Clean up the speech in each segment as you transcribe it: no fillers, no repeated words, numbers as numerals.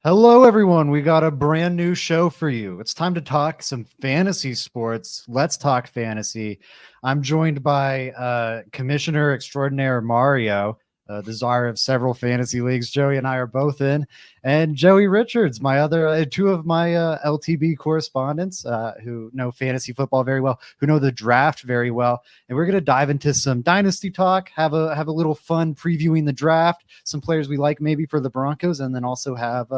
Hello, everyone. We got a brand new show for you. It's time to talk some fantasy sports. Let's talk fantasy. I'm joined by Commissioner Extraordinaire Mario, the czar of several fantasy leagues. Joey and I are both in, and Joey Richards, my other two of my LTB correspondents who know fantasy football very well, who know the draft very well. And we're going to dive into some dynasty talk, have a little fun previewing the draft, some players we like maybe for the Broncos, and then also have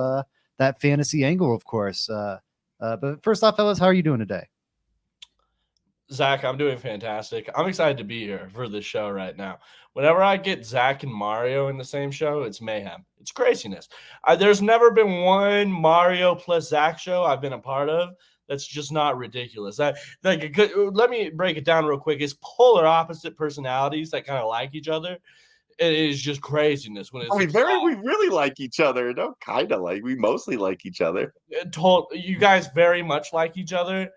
that fantasy angle, of course. But first off, fellas, how are you doing today? Zach, I'm doing fantastic. I'm excited to be here for this show right now. Whenever I get Zach and Mario in the same show, it's mayhem. It's craziness. There's never been one Mario plus Zach show I've been a part of that's just not ridiculous. Let me break it down real quick. It's polar opposite personalities that kind of like each other. It is just craziness when it's. We really like each other. No, kind of like we mostly like each other. You guys very much like each other.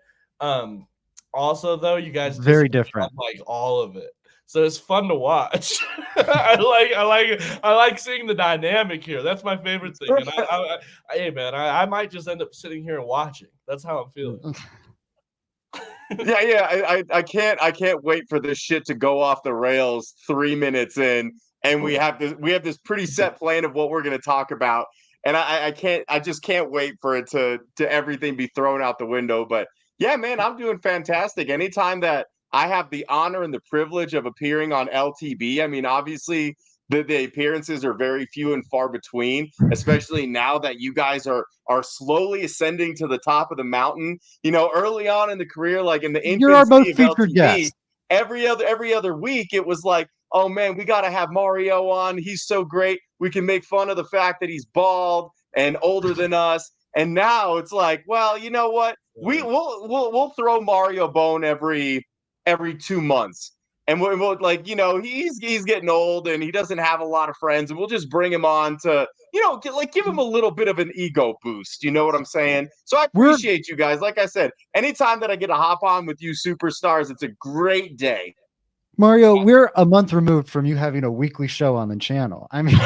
Also, though, you guys very different, like all of it, so it's fun to watch. I like seeing the dynamic here. That's my favorite thing. And hey man, I might just end up sitting here and watching. That's how I'm feeling. I can't wait for this shit to go off the rails 3 minutes in, and we have this pretty set plan of what we're going to talk about, and I just can't wait for it to everything be thrown out the window. But yeah, man, I'm doing fantastic. Anytime that I have the honor and the privilege of appearing on LTB, I mean, obviously the appearances are very few and far between, especially now that you guys are slowly ascending to the top of the mountain. You know, early on in the career, like in the infancy you're our most of featured LTB, guest. Every other week, it was like, oh man, we got to have Mario on. He's so great. We can make fun of the fact that he's bald and older than us. And now it's like, well, you know what? We'll throw Mario a bone every 2 months, and we'll like, you know, he's getting old and he doesn't have a lot of friends, and we'll just bring him on to, you know, give him a little bit of an ego boost. You know what I'm saying? So I appreciate you guys. Like I said, anytime that I get to hop on with you superstars, it's a great day. Mario, we're a month removed from you having a weekly show on the channel. I mean.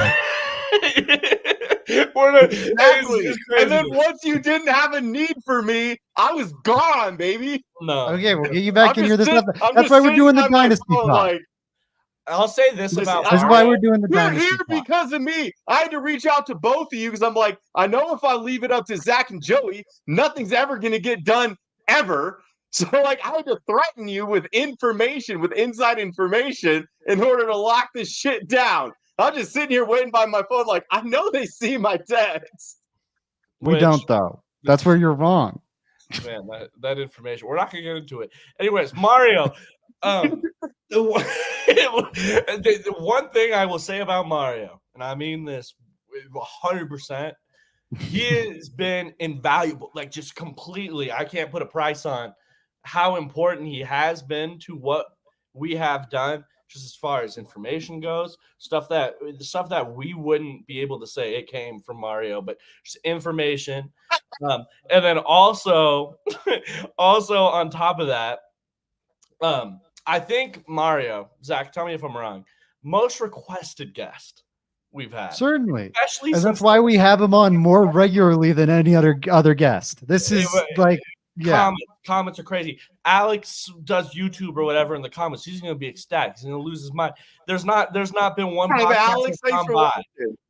Exactly. And then once you didn't have a need for me, I was gone, baby. No. Okay, we'll get you back in here. That's why we're doing the dynasty talk. Like, I'll say this about that's why we're doing the dynasty talk. You're here because of me. I had to reach out to both of you because I'm like, I know if I leave it up to Zach and Joey, nothing's ever going to get done ever. So, like, I had to threaten you with information, with inside information, in order to lock this shit down. I'm just sitting here waiting by my phone like, I know they see my text. We don't, though. That's where you're wrong. Man, that information. We're not going to get into it. Anyways, Mario, the one thing I will say about Mario, and I mean this 100%, he has been invaluable, like just completely. I can't put a price on how important he has been to what we have done. Just as far as information goes, the stuff that we wouldn't be able to say it came from Mario, but just information. And then also on top of that, I think Mario, Zach, tell me if I'm wrong, most requested guest we've had. Certainly. Especially, and that's why we have him on more regularly than any other guest. This is like, yeah. Comments are crazy. Alex does YouTube or whatever in the comments. He's going to be ecstatic. He's going to lose his mind. There's not been one podcast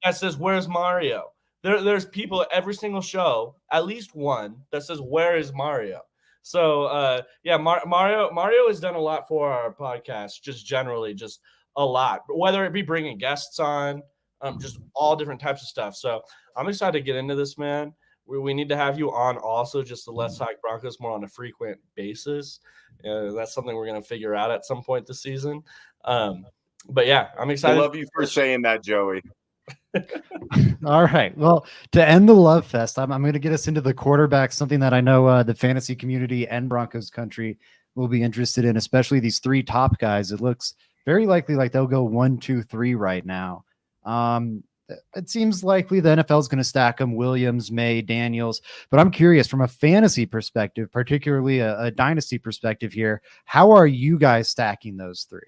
that says, "Where's Mario?" There's people at every single show, at least one, that says, "Where is Mario?" So Mario has done a lot for our podcast, just generally, just a lot. Whether it be bringing guests on, just all different types of stuff. So I'm excited to get into this, man. We need to have you on also just to Let's Talk Broncos more on a frequent basis. That's something we're going to figure out at some point this season. But yeah, I'm excited. I love you for saying that, Joey. All right. Well, to end the love fest, I'm going to get us into the quarterback, something that I know the fantasy community and Broncos country will be interested in, especially these three top guys. It looks very likely like they'll go 1, 2, 3 right now. It seems likely the NFL is going to stack them, Williams, May, Daniels. But I'm curious from a fantasy perspective, particularly a dynasty perspective here, how are you guys stacking those three?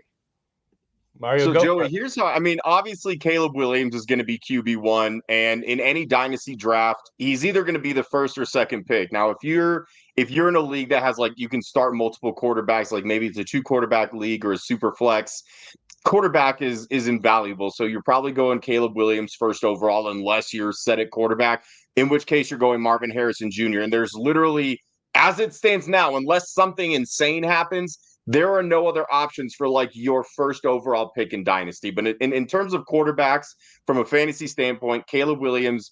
Mario, So go Joey, here's how. I mean, obviously Caleb Williams is going to be QB1, and in any dynasty draft, he's either going to be the first or second pick. Now, if you're in a league that has like you can start multiple quarterbacks, like maybe it's a 2 quarterback league or a super flex, quarterback is invaluable. So you're probably going Caleb Williams first overall, unless you're set at quarterback, in which case you're going Marvin Harrison Jr. And there's literally, as it stands now, unless something insane happens, there are no other options for like your first overall pick in Dynasty. But in terms of quarterbacks, from a fantasy standpoint, Caleb Williams,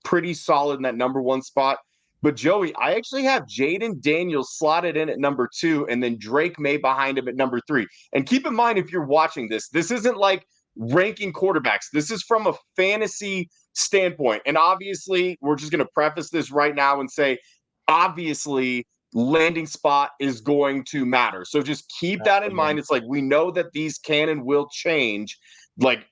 pretty solid in that number 1 spot. But Joey, I actually have Jaden Daniels slotted in at number 2, and then Drake May behind him at number 3. And keep in mind, if you're watching this, this isn't like ranking quarterbacks. This is from a fantasy standpoint. And obviously, we're just going to preface this right now and say, obviously, landing spot is going to matter. So just keep that in mind. It's like we know that these can and will change, like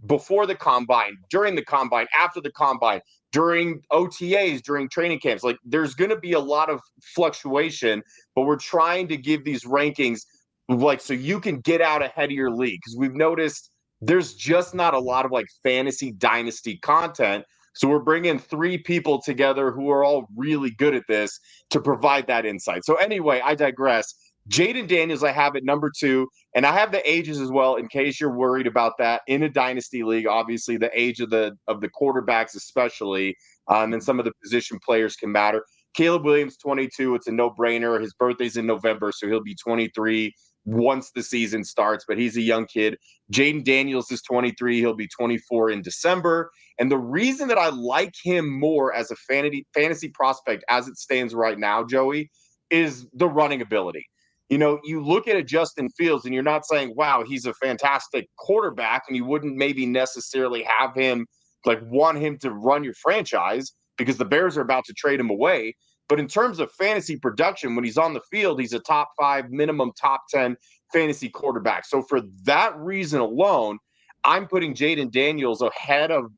before the combine, during the combine, after the combine, during OTAs, during training camps. Like there's going to be a lot of fluctuation, but we're trying to give these rankings like so you can get out ahead of your league, because we've noticed there's just not a lot of like fantasy dynasty content. So we're bringing 3 people together who are all really good at this to provide that insight. So anyway, I digress. Jaden Daniels, I have at number 2, and I have the ages as well in case you're worried about that in a dynasty league. Obviously, the age of the quarterbacks, especially, and then some of the position players can matter. Caleb Williams, 22. It's a no-brainer. His birthday's in November, so he'll be 23 once the season starts, but he's a young kid. Jaden Daniels is 23. He'll be 24 in December. And the reason that I like him more as a fantasy prospect as it stands right now, Joey, is the running ability. You know, you look at a Justin Fields and you're not saying, wow, he's a fantastic quarterback, and you wouldn't maybe necessarily have him, like want him to run your franchise because the Bears are about to trade him away. But in terms of fantasy production, when he's on the field, he's a top 5, minimum top 10 fantasy quarterback. So for that reason alone, I'm putting Jaden Daniels ahead of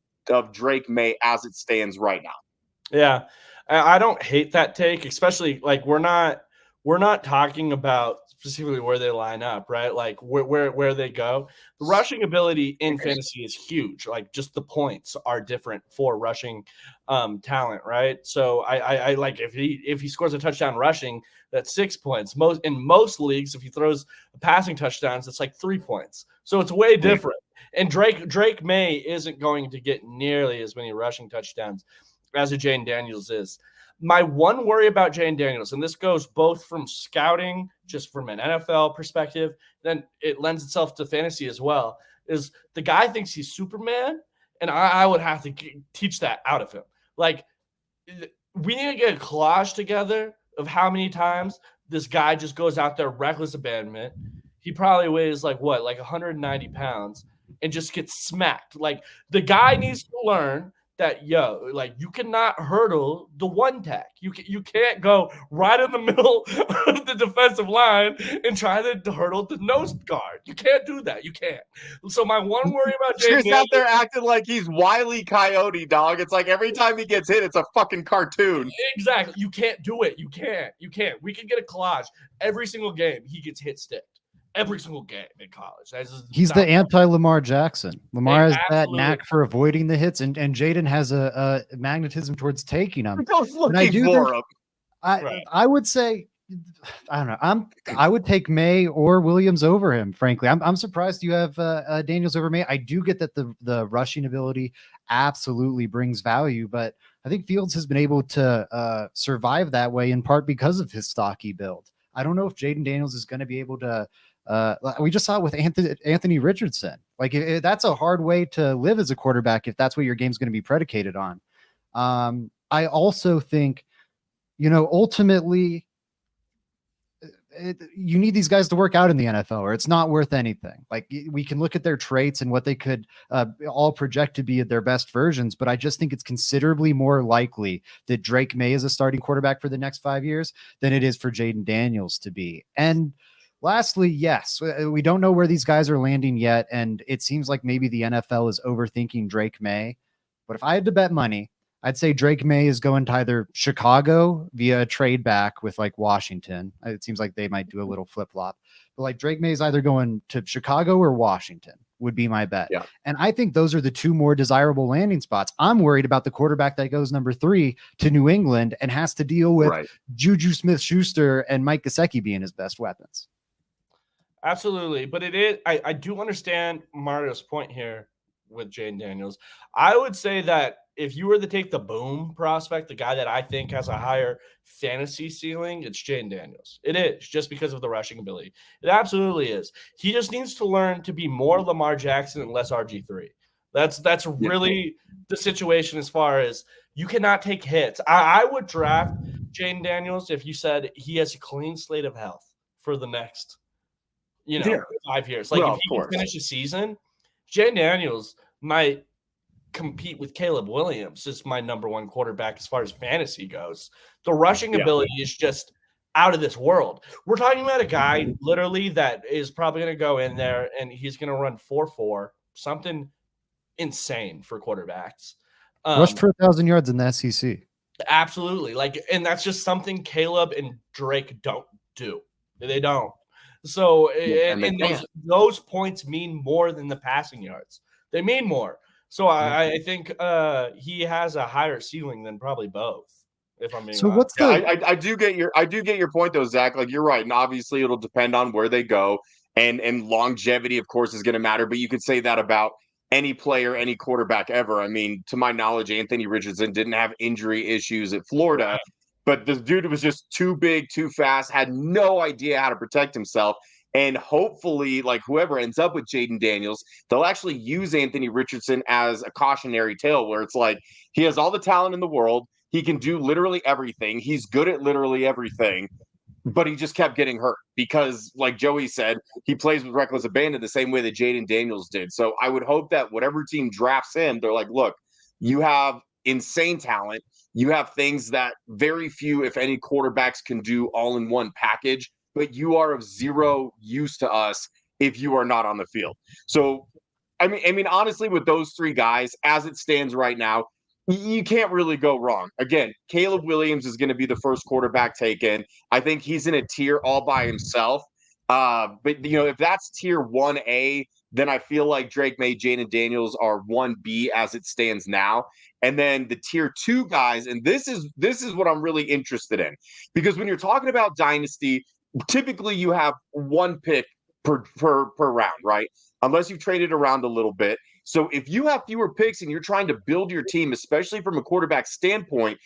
Drake May as it stands right now. Yeah, I don't hate that take, especially like we're not talking about specifically where they line up, right? Like where they go. The rushing ability in fantasy is huge. Like just the points are different for rushing talent, right? So I like if he scores a touchdown rushing, that's 6 points. In most leagues, if he throws passing touchdowns, it's like 3 points. So it's way different. And Drake May isn't going to get nearly as many rushing touchdowns as a Jaden Daniels is. My one worry about Jaden Daniels, and this goes both from scouting, just from an NFL perspective, then it lends itself to fantasy as well, is the guy thinks he's Superman, and I would have to teach that out of him. Like, we need to get a collage together of how many times this guy just goes out there, reckless abandonment. He probably weighs like 190 pounds, and just gets smacked. Like, the guy needs to learn that, like you cannot hurdle the one tack. You can't go right in the middle of the defensive line and try to hurdle the nose guard. You can't do that. You can't. So my one worry about Jaden Chris out there acting like he's Wile E. Coyote, dog. It's like every time he gets hit, it's a fucking cartoon. Exactly. You can't do it. You can't. We can get a collage every single game. He gets hit sticked. Every single game in college. He's the anti-Lamar Jackson. Lamar has that knack for avoiding the hits, and Jaden has a magnetism towards taking them. I would say, I don't know. I would take May or Williams over him. Frankly, I'm surprised you have Daniels over May. I do get that the rushing ability absolutely brings value, but I think Fields has been able to survive that way in part because of his stocky build. I don't know if Jaden Daniels is going to be able to. We just saw it with Anthony Richardson. Like that's a hard way to live as a quarterback if that's what your game's going to be predicated on. I also think, ultimately, you need these guys to work out in the NFL, or it's not worth anything. Like we can look at their traits and what they could all project to be at their best versions, but I just think it's considerably more likely that Drake May is a starting quarterback for the next 5 years than it is for Jaden Daniels to be. And lastly, yes, we don't know where these guys are landing yet, and it seems like maybe the NFL is overthinking Drake May. But if I had to bet money, I'd say Drake May is going to either Chicago via a trade back with like Washington. It seems like they might do a little flip-flop. But like Drake May is either going to Chicago or Washington. would be my bet. Yeah. And I think those are the two more desirable landing spots. I'm worried about the quarterback that goes number 3 to New England and has to deal with Juju Smith-Schuster and Mike Gesicki being his best weapons. Absolutely. But it is, I do understand Mario's point here with Jaden Daniels. I would say that if you were to take the boom prospect, the guy that I think has a higher fantasy ceiling, it's Jaden Daniels. It is, just because of the rushing ability. It absolutely is. He just needs to learn to be more Lamar Jackson and less RG3. That's really the situation as far as you cannot take hits. I would draft Jaden Daniels if you said he has a clean slate of health for the next 5 years. Like, if he can finish a season, Jaden Daniels might compete with Caleb Williams as my number 1 quarterback as far as fantasy goes. The rushing ability is just out of this world. We're talking about a guy literally that is probably going to go in there and he's going to run 4.4, something insane for quarterbacks. Rushed for 1,000 yards in the SEC. Absolutely. And that's just something Caleb and Drake don't do. They don't. So, and those points mean more than the passing yards. They mean more. So I think he has a higher ceiling than probably both. If I'm being honest. I do get your point though, Zach. Like, you're right, and obviously it'll depend on where they go, and longevity, of course, is going to matter. But you could say that about any player, any quarterback ever. I mean, to my knowledge, Anthony Richardson didn't have injury issues at Florida. But this dude was just too big, too fast, had no idea how to protect himself. And hopefully, like, whoever ends up with Jaden Daniels, they'll actually use Anthony Richardson as a cautionary tale, where it's like, he has all the talent in the world. He can do literally everything. He's good at literally everything. But he just kept getting hurt because, like Joey said, he plays with reckless abandon the same way that Jaden Daniels did. So I would hope that whatever team drafts him, they're like, look, you have insane talent. You have things that very few, if any, quarterbacks can do all in one package, but you are of zero use to us if you are not on the field. So, I mean, honestly, with those 3 guys, as it stands right now, you can't really go wrong. Again, Caleb Williams is going to be the first quarterback taken. I think he's in a tier all by himself. But, if that's tier 1A, then I feel like Drake May, Jaden Daniels are 1B as it stands now. And then the tier 2 guys, and this is what I'm really interested in. Because when you're talking about dynasty, typically you have 1 pick per round, right? Unless you've traded around a little bit. So if you have fewer picks and you're trying to build your team, especially from a quarterback standpoint,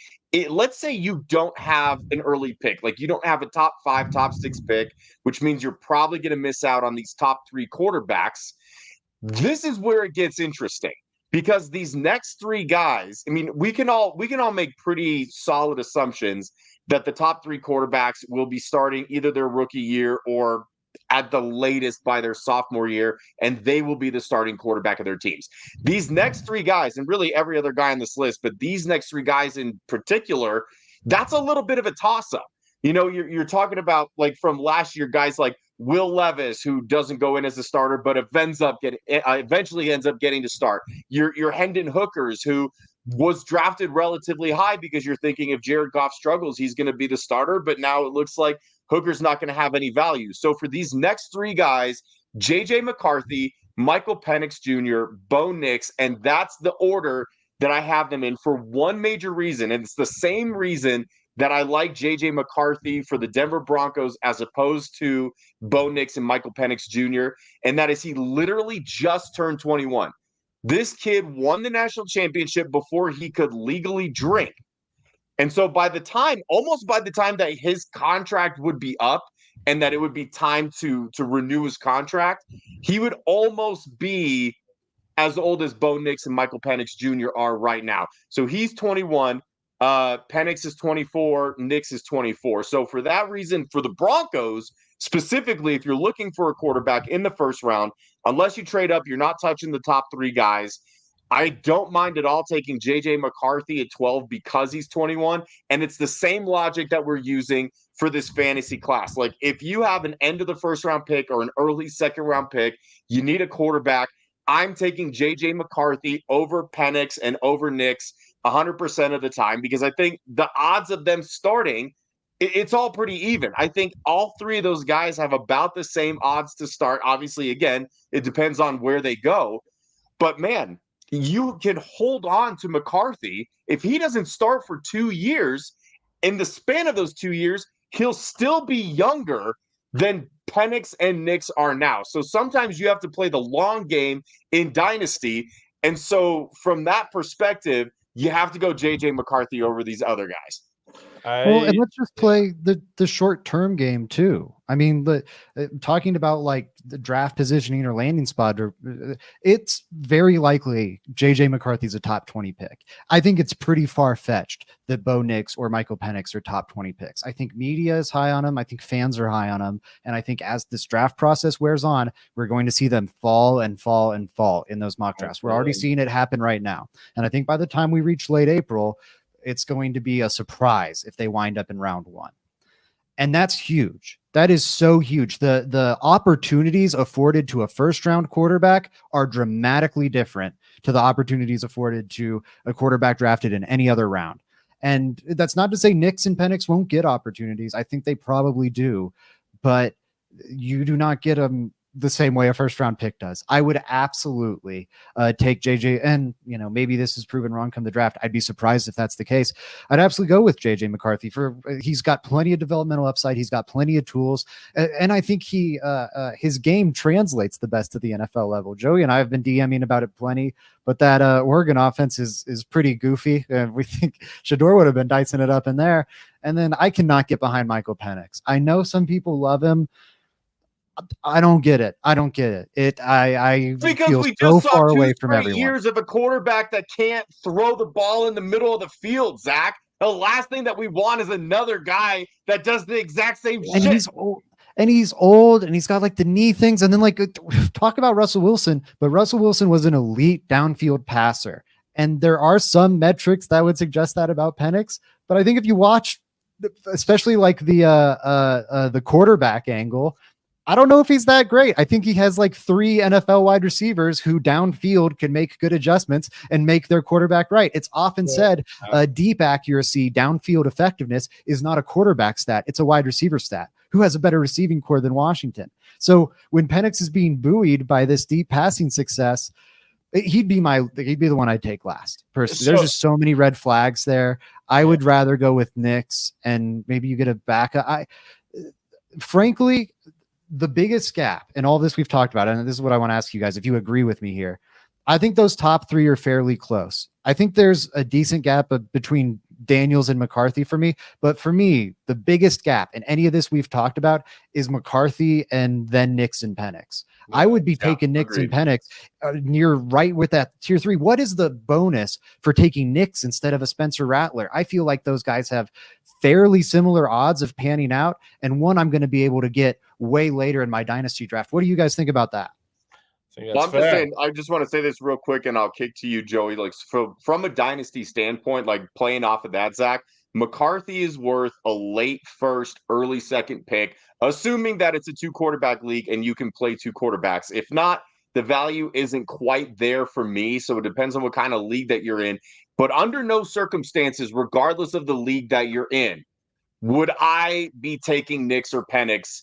let's say you don't have an early pick, like you don't have a top 5, top 6 pick, which means you're probably going to miss out on these top 3 quarterbacks. This is where it gets interesting, because these next 3 guys, I mean, we can all make pretty solid assumptions that the top 3 quarterbacks will be starting either their rookie year or at the latest by their sophomore year, and they will be the starting quarterback of their teams. These next 3 guys, and really every other guy on this list, but these next 3 guys in particular, that's a little bit of a toss-up. You're talking about, like, from last year, guys like Will Levis, who doesn't go in as a starter, but eventually ends up getting to start. Your Hendon Hookers, who was drafted relatively high because you're thinking if Jared Goff struggles, he's going to be the starter. But now it looks like Hooker's not going to have any value. So for these next 3 guys, JJ McCarthy, Michael Penix Jr., Bo Nix, and that's the order that I have them in for one major reason. And it's the same reason that I like JJ McCarthy for the Denver Broncos as opposed to Bo Nix and Michael Penix Jr. And that is, he literally just turned 21. This kid won the national championship before he could legally drink. And so almost by the time that his contract would be up and that it would be time to renew his contract, he would almost be as old as Bo Nix and Michael Penix Jr. are right now. So he's 21. Penix is 24. Nix is 24. So for that reason, for the Broncos, specifically, if you're looking for a quarterback in the first round, unless you trade up, you're not touching the top 3 guys. I don't mind at all taking JJ McCarthy at 12 because he's 21. And it's the same logic that we're using for this fantasy class. Like, if you have an end of the first round pick or an early second round pick, you need a quarterback. I'm taking JJ McCarthy over Penix and over Nix 100% of the time, because I think the odds of them starting it's all pretty even. I think all three of those guys have about the same odds to start. Obviously, again, it depends on where they go. But man, you can hold on to McCarthy. If he doesn't start for 2 years, in the span of those 2 years, he'll still be younger than Penix and Nix are now. So sometimes you have to play the long game in Dynasty. And so from that perspective, you have to go JJ McCarthy over these other guys. Well, and let's just play the short-term game too. I mean, talking about like the draft positioning or landing spot, it's very likely JJ McCarthy's a top 20 pick. I think it's pretty far-fetched that Bo Nix or Michael Penix are top 20 picks. I think media is high on him. I think fans are high on him. And I think as this draft process wears on, we're going to see them fall and fall and fall in those mock drafts. We're already seeing it happen right now. And I think by the time we reach late April, it's going to be a surprise if they wind up in round 1. And that's huge. That is so huge. The opportunities afforded to a first round quarterback are dramatically different to the opportunities afforded to a quarterback drafted in any other round. And that's not to say Nix and Penix won't get opportunities. I think they probably do, but you do not get them the same way a first round pick does. I would absolutely take JJ, and maybe this is proven wrong come the draft. I'd be surprised if that's the case. I'd absolutely go with JJ McCarthy he's got plenty of developmental upside. He's got plenty of tools. And I think his game translates the best to the NFL level. Joey and I have been DMing about it plenty, but that Oregon offense is pretty goofy. And we think Shador would have been dicing it up in there. And then I cannot get behind Michael Penix. I know some people love him. I don't get it. I because feel we just so saw far 2 away from everyone. years of a quarterback that can't throw the ball in the middle of the field, Zach. The last thing that we want is another guy that does the exact same shit. He's old and he's got like the knee things. And then talk about Russell Wilson, but Russell Wilson was an elite downfield passer. And there are some metrics that would suggest that about Penix. But I think if you watch, especially like the quarterback angle, I don't know if he's that great. I think he has like 3 NFL wide receivers who downfield can make good adjustments and make their quarterback right. It's often said deep accuracy, downfield effectiveness is not a quarterback stat. It's a wide receiver stat. Who has a better receiving core than Washington? So when Penix is being buoyed by this deep passing success, he'd be the one I'd take last. Personally, there's just so many red flags there. I would rather go with Nix, and maybe you get a backup. Frankly, the biggest gap in all this we've talked about, and this is what I want to ask you guys, if you agree with me here, I think those top 3 are fairly close. I think there's a decent gap between Daniels and McCarthy for me, but for me, the biggest gap in any of this we've talked about is McCarthy and then Nix and Penix. Yeah, I would be taking Nix and Penix near right with that tier 3. What is the bonus for taking Nix instead of a Spencer Rattler? I feel like those guys have fairly similar odds of panning out, and one I'm going to be able to get way later in my dynasty draft. What do you guys think about that? Well, just saying, I just want to say this real quick, and I'll kick to you, Joey. Like from a dynasty standpoint, like playing off of that, Zach, McCarthy is worth a late first, early second pick, assuming that it's a 2 quarterback league and you can play 2 quarterbacks. If not, the value isn't quite there for me. So it depends on what kind of league that you're in. But under no circumstances, regardless of the league that you're in, would I be taking Nix or Penix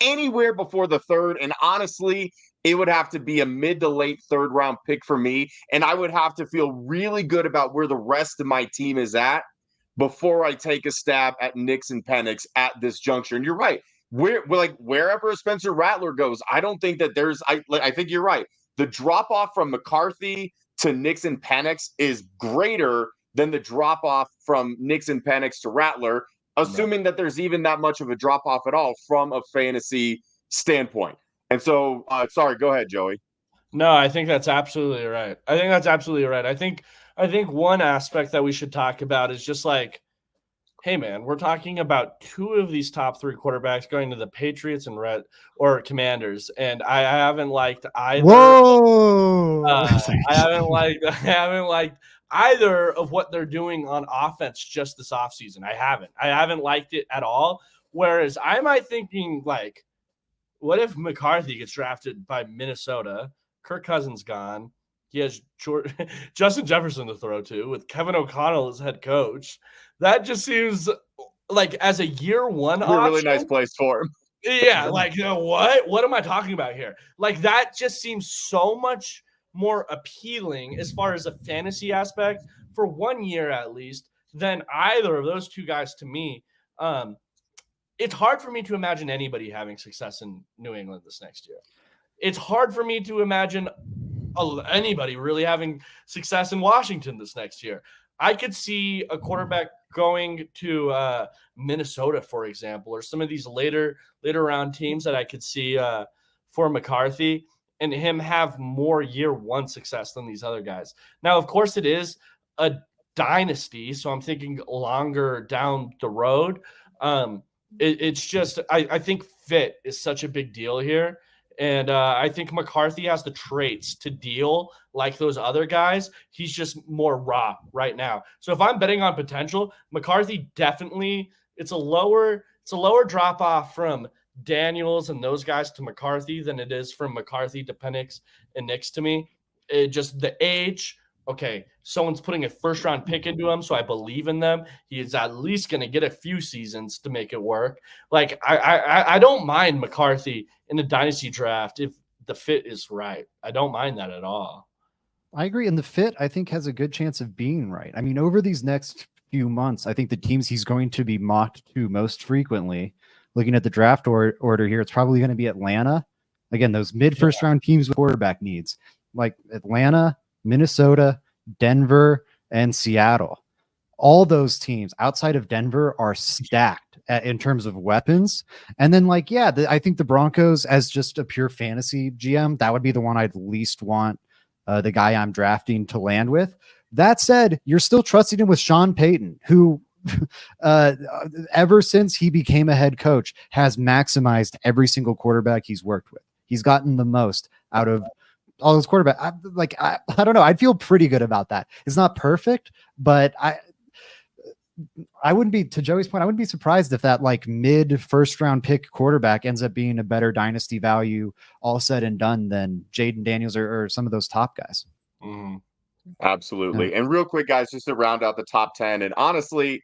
anywhere before the 3rd. And honestly, it would have to be a mid to late 3rd round pick for me. And I would have to feel really good about where the rest of my team is at before I take a stab at Nix and Penix at this juncture. And you're right. Wherever Spencer Rattler goes, I don't think that I think you're right. The drop off from McCarthy to Nix and Penix is greater than the drop off from Nix and Penix to Rattler, assuming that there's even that much of a drop off at all from a fantasy standpoint. And so, sorry, go ahead, Joey. No, I think that's absolutely right. I think one aspect that we should talk about is just like, hey man, we're talking about 2 of these top 3 quarterbacks going to the Patriots and Commanders, and I haven't liked either. Whoa! I haven't liked either of what they're doing on offense just this offseason. I haven't liked it at all. Whereas I might thinking like, what if McCarthy gets drafted by Minnesota? Kirk Cousins gone. He has Justin Jefferson to throw to with Kevin O'Connell as head coach. That just seems like as a year one a really nice option, place for him. Yeah, like what am I talking about here? Like that just seems so much more appealing as far as a fantasy aspect for 1 year at least than either of those two guys to me. It's hard for me to imagine anybody having success in New England this next year. It's hard for me to imagine anybody really having success in Washington this next year. I could see a quarterback going to Minnesota, for example, or some of these later round teams that I could see for McCarthy, and him have more year one success than these other guys. Now, of course, it is a dynasty, so I'm thinking longer down the road. It's just I think fit is such a big deal here. And I think McCarthy has the traits to deal like those other guys. He's just more raw right now. So if I'm betting on potential, McCarthy definitely it's a lower drop off from Daniels and those guys to McCarthy than it is from McCarthy to Penix and Nix to me. It just the age. Okay, someone's putting a first round pick into him, so I believe in them. He is at least going to get a few seasons to make it work. Like I don't mind McCarthy in a dynasty draft if the fit is right. I don't mind that at all. I agree. And the fit, I think, has a good chance of being right. I mean, over these next few months, I think the teams he's going to be mocked to most frequently, looking at the draft order here, it's probably going to be Atlanta. Again, those mid-first round teams with quarterback needs, like Atlanta, Minnesota, Denver, and Seattle. All those teams outside of Denver are stacked in terms of weapons. And then I think the Broncos, as just a pure fantasy GM, that would be the one I'd least want the guy I'm drafting to land with. That said, you're still trusting him with Sean Payton, who ever since he became a head coach has maximized every single quarterback he's worked with. He's gotten the most out of all those quarterbacks. I don't know. I'd feel pretty good about that. It's not perfect, but I wouldn't be, to Joey's point, I wouldn't be surprised if that mid first round pick quarterback ends up being a better dynasty value all said and done than Jaden Daniels or some of those top guys. Mm-hmm. Absolutely. Yeah. And real quick, guys, just to round out the top 10. And honestly,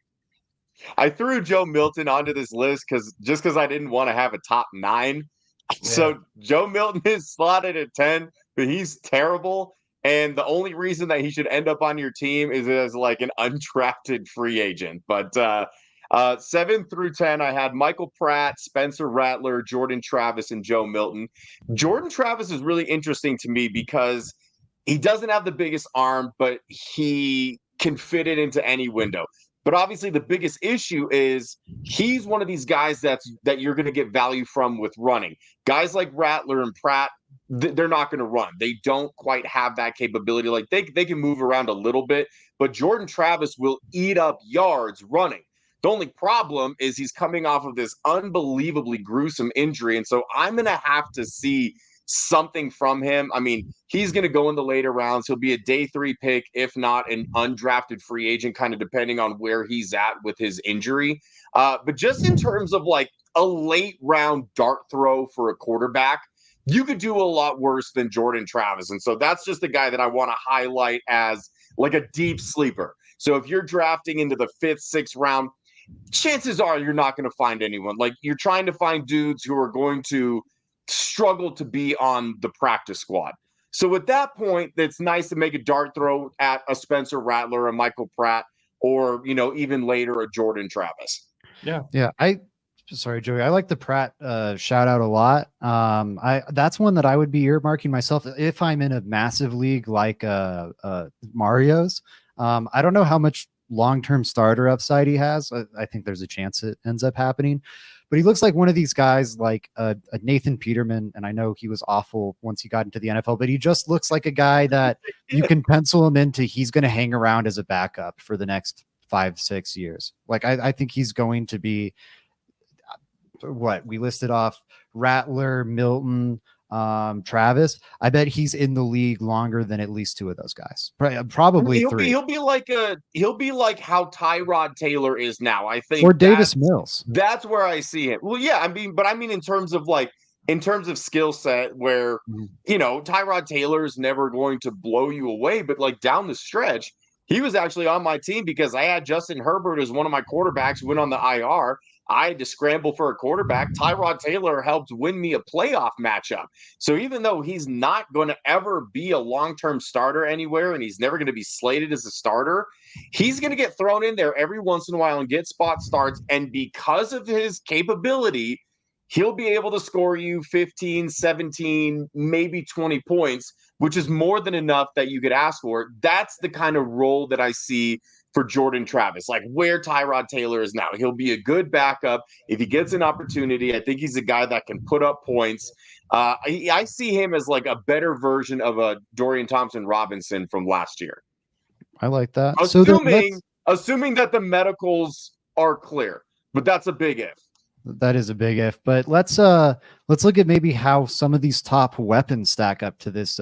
I threw Joe Milton onto this list because I didn't want to have a top 9. Yeah. So Joe Milton is slotted at 10, but he's terrible. And the only reason that he should end up on your team is as an undrafted free agent. But 7 through 10, I had Michael Pratt, Spencer Rattler, Jordan Travis, and Joe Milton. Jordan Travis is really interesting to me because he doesn't have the biggest arm, but he can fit it into any window. But obviously the biggest issue is he's one of these guys that you're going to get value from with running. Guys like Rattler and Pratt, they're not going to run. They don't quite have that capability. They can move around a little bit, but Jordan Travis will eat up yards running. The only problem is he's coming off of this unbelievably gruesome injury. And so I'm going to have to see something from him. I mean, he's going to go in the later rounds. He'll be a day 3 pick, if not an undrafted free agent, kind of depending on where he's at with his injury. But just in terms of a late round dart throw for a quarterback, you could do a lot worse than Jordan Travis. And so that's just the guy that I want to highlight as a deep sleeper. So if you're drafting into the 5th, 6th round, chances are you're not going to find anyone. You're trying to find dudes who are going to struggle to be on the practice squad. So at that point, it's nice to make a dart throw at a Spencer Rattler, a Michael Pratt, or, even later a Jordan Travis. Yeah. Sorry, Joey. I like the Pratt shout out a lot. That's one that I would be earmarking myself if I'm in a massive league like Mario's. I don't know how much long-term starter upside he has. I think there's a chance it ends up happening, but he looks like one of these guys like a Nathan Peterman. And I know he was awful once he got into the NFL, but he just looks like a guy that you can pencil him into. He's going to hang around as a backup for the next 5-6 years. I think he's going to be what we listed off: Rattler, Milton, Travis. I bet he's in the league longer than at least 2 of those guys. Probably 3. He'll be like how Tyrod Taylor is now. I think, or Davis Mills. That's where I see him. Well, yeah, I mean in terms of skill set, where Tyrod Taylor is never going to blow you away, but down the stretch, He was actually on my team because I had Justin Herbert as one of my quarterbacks who went on the IR. I had to scramble for a quarterback. Tyrod Taylor helped win me a playoff matchup. So even though he's not going to ever be a long-term starter anywhere and he's never going to be slated as a starter, he's going to get thrown in there every once in a while and get spot starts. And because of his capability, he'll be able to score you 15, 17, maybe 20 points, which is more than enough that you could ask for. That's the kind of role that I see for Jordan Travis, like where Tyrod Taylor is now. He'll be a good backup if he gets an opportunity. I think he's a guy that can put up points. I see him as like a better version of a Dorian Thompson-Robinson from last year. I like that. Assuming that the medicals are clear, but that's a big if. That is a big if, but let's look at maybe how some of these top weapons stack up to this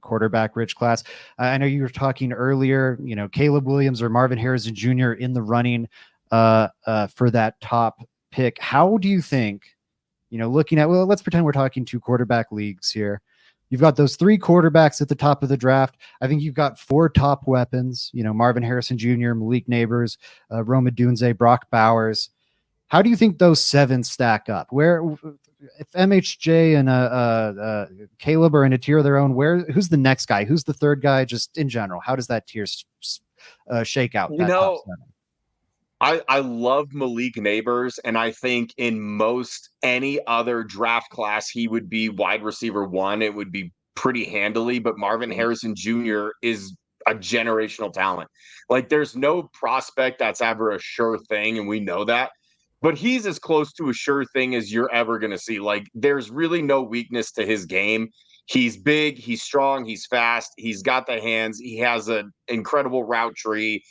quarterback rich class. I know you were talking earlier, Caleb Williams or Marvin Harrison Jr. in the running for that top pick. How do you think, looking at, let's pretend we're talking 2 quarterback leagues here. You've got those 3 quarterbacks at the top of the draft. I think you've got 4 top weapons, Marvin Harrison Jr., Malik Neighbors, Rome Odunze, Brock Bowers. How do you think those 7 stack up? Where, if MHJ and Caleb are in a tier of their own, who's the next guy? Who's the third guy? Just in general, how does that tier shake out? I love Malik Neighbors, and I think in most any other draft class he would be wide receiver 1. It would be pretty handily, but Marvin Harrison Jr. is a generational talent. Like there's no prospect that's ever a sure thing, and we know that. But he's as close to a sure thing as you're ever going to see. Like, there's really no weakness to his game. He's big, he's strong, he's fast, he's got the hands, he has an incredible route tree.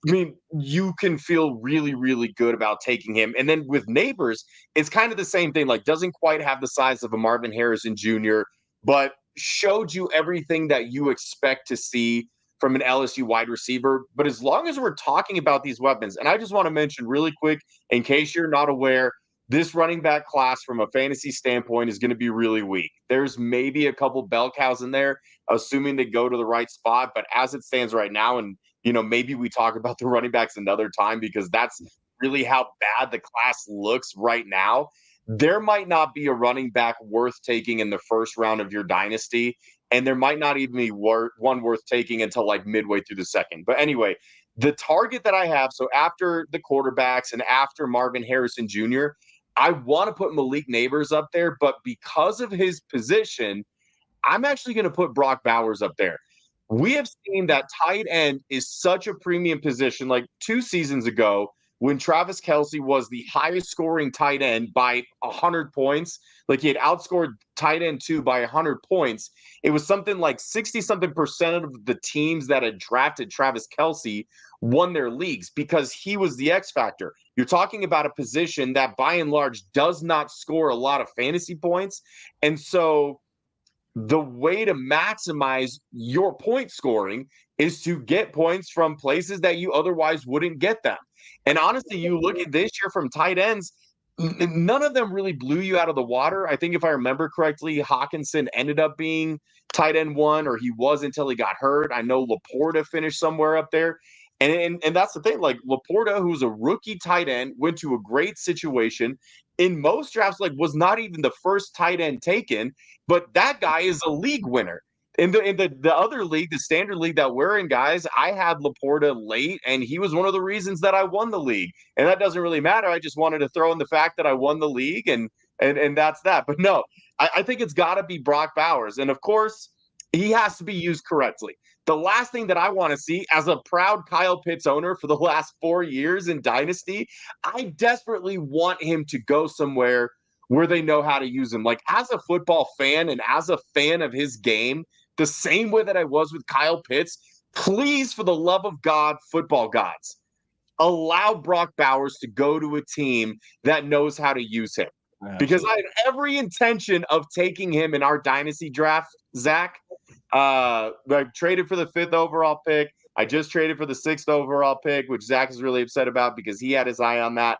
I mean, you can feel really, really good about taking him. And then with Neighbors, it's kind of the same thing. Like, doesn't quite have the size of a Marvin Harrison Jr., but showed you everything that you expect to see from an LSU wide receiver. But as long as we're talking about these weapons, and I just want to mention really quick, in case you're not aware, this running back class from a fantasy standpoint is going to be really weak. There's maybe a couple bell cows in there, assuming they go to the right spot. But as it stands right now, and maybe we talk about the running backs another time because that's really how bad the class looks right now. There might not be a running back worth taking in the first round of your dynasty. And there might not even be one worth taking until like midway through the second. But anyway, the target that I have, so after the quarterbacks and after Marvin Harrison Jr., I want to put Malik Neighbors up there. But because of his position, I'm actually going to put Brock Bowers up there. We have seen that tight end is such a premium position. Like 2 seasons ago, when Travis Kelce was the highest scoring tight end by 100 points, like he had outscored tight end 2 by 100 points. It was something like 60-something% of the teams that had drafted Travis Kelce won their leagues because he was the X factor. You're talking about a position that by and large does not score a lot of fantasy points. And so the way to maximize your point scoring is to get points from places that you otherwise wouldn't get them. And honestly, you look at this year from tight ends, none of them really blew you out of the water. I think if I remember correctly, Hawkinson ended up being tight end 1, or he was until he got hurt. I know Laporta finished somewhere up there. And that's the thing, like Laporta, who's a rookie tight end, went to a great situation. In most drafts, like was not even the first tight end taken, but that guy is a league winner. In the other league, the standard league that we're in, guys, I had Laporta late, and he was one of the reasons that I won the league. And that doesn't really matter. I just wanted to throw in the fact that I won the league, and that's that. But no, I think it's got to be Brock Bowers. And of course, he has to be used correctly. The last thing that I want to see as a proud Kyle Pitts owner for the last 4 years in Dynasty, I desperately want him to go somewhere where they know how to use him. Like as a football fan and as a fan of his game, the same way that I was with Kyle Pitts, please, for the love of God, football gods, allow Brock Bowers to go to a team that knows how to use him. Absolutely. Because I had every intention of taking him in our dynasty draft, Zach. I traded for the 5th overall pick. I just traded for the 6th overall pick, which Zach is really upset about because he had his eye on that.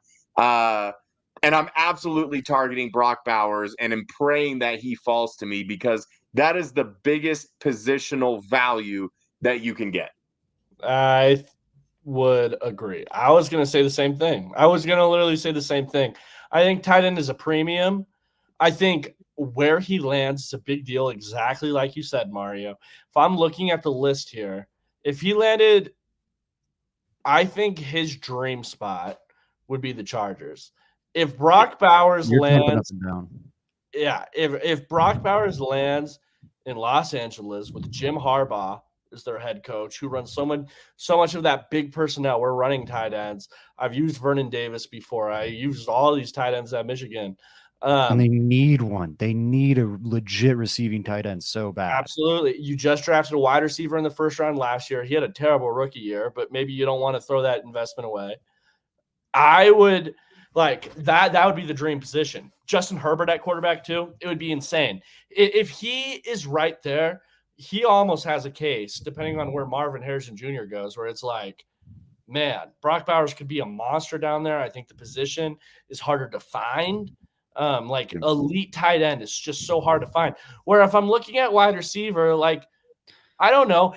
And I'm absolutely targeting Brock Bowers and am praying that he falls to me because that is the biggest positional value that you can get. I would agree. I was going to say the same thing. I was going to literally say the same thing. I think tight end is a premium. I think where he lands is a big deal, exactly like you said, Mario. If I'm looking at the list here, if he landed, I think his dream spot would be the Chargers. If Brock Bowers You're jumping up lands, and down. yeah, if Brock Bowers lands in Los Angeles with Jim Harbaugh as their head coach, who runs so much of that big personnel, we're running tight ends. I've used Vernon Davis before. I used all these tight ends at Michigan. And they need one. They need a legit receiving tight end so bad. Absolutely. You just drafted a wide receiver in the first round last year. He had a terrible rookie year, but maybe you don't want to throw that investment away. I would like that. That would be the dream position. Justin Herbert at quarterback too. It would be insane. If he is right there, he almost has a case, depending on where Marvin Harrison Jr. goes, where it's like, man, Brock Bowers could be a monster down there. I think the position is harder to find. Like elite tight end is just so hard to find. Where if I'm looking at wide receiver, like, I don't know,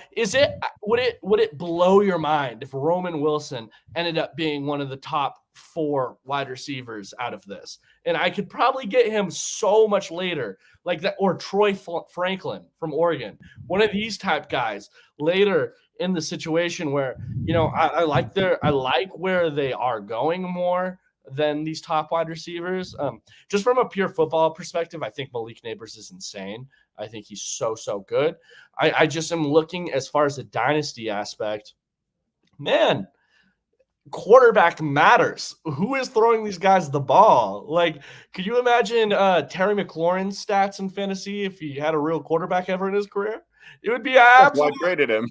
would it blow your mind if Roman Wilson ended up being one of the top 4 wide receivers out of this? And I could probably get him so much later, like that, or Troy Franklin from Oregon, one of these type guys later in the situation where, you know, I like where they are going more than these top wide receivers. Just from a pure football perspective, I think Malik Neighbors is insane. I think he's so good. I just am looking as far as the dynasty aspect. Man, quarterback matters. Who is throwing these guys the ball? Like, could you imagine Terry McLaurin's stats in fantasy if he had a real quarterback ever in his career? It would be absolutely. Why traded him?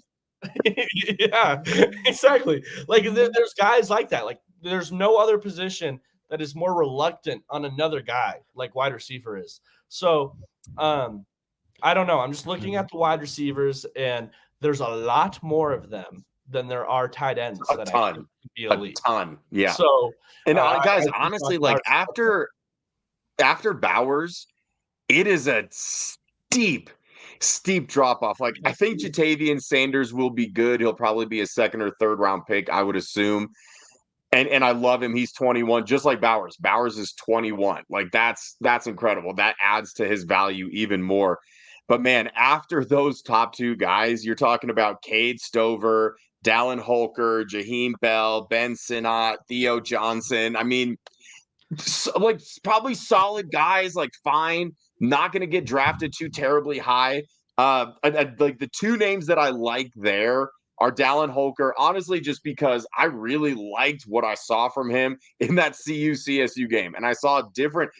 Yeah, exactly. Like, there's guys like that. Like, there's no other position that is more reluctant on another guy like wide receiver is. So, I don't know. I'm just looking at the wide receivers, and there's a lot more of them than there are tight ends. A ton. Yeah. So, and guys, honestly, like after Bowers, it is a steep drop off. Like, I think Jatavian Sanders will be good. He'll probably be a 2nd or 3rd round pick, I would assume. And I love him. He's 21, just like Bowers. Bowers is 21. Like, that's incredible. That adds to his value even more. But man, after those top 2 guys, you're talking about Cade Stover, Dallin Holker, Jaheim Bell, Ben Sinnott, Theo Johnson. I mean, like, probably solid guys, like, fine, not going to get drafted too terribly high. Like, the 2 names that I like there are Dallin Holker, honestly, just because I really liked what I saw from him in that CSU game. And I saw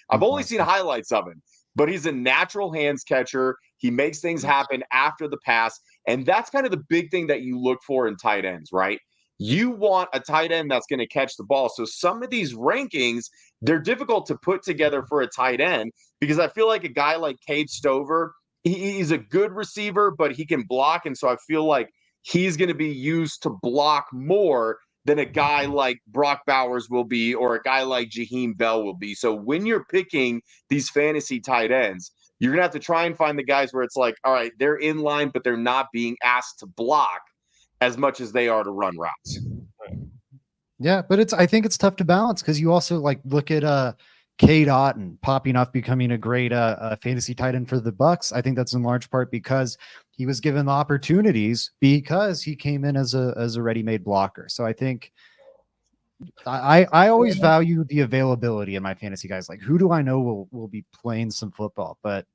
I've only seen highlights of him, but he's a natural hands catcher. He makes things happen after the pass. And that's kind of the big thing that you look for in tight ends, right? You want a tight end that's going to catch the ball. So some of these rankings, they're difficult to put together for a tight end, because I feel like a guy like Cade Stover, he's a good receiver, but he can block. And so I feel like he's going to be used to block more than a guy like Brock Bowers will be, or a guy like Jaheim Bell will be. So when you're picking these fantasy tight ends, you're going to have to try and find the guys where it's like, all right, they're in line, but they're not being asked to block as much as they are to run routes. Yeah, but I think it's tough to balance, because you also like look at Cade Otton popping off, becoming a great fantasy tight end for the Bucks. I think that's in large part because he was given the opportunities, because he came in as a ready-made blocker. So I think I always value the availability in my fantasy guys. Like, who do I know will be playing some football? But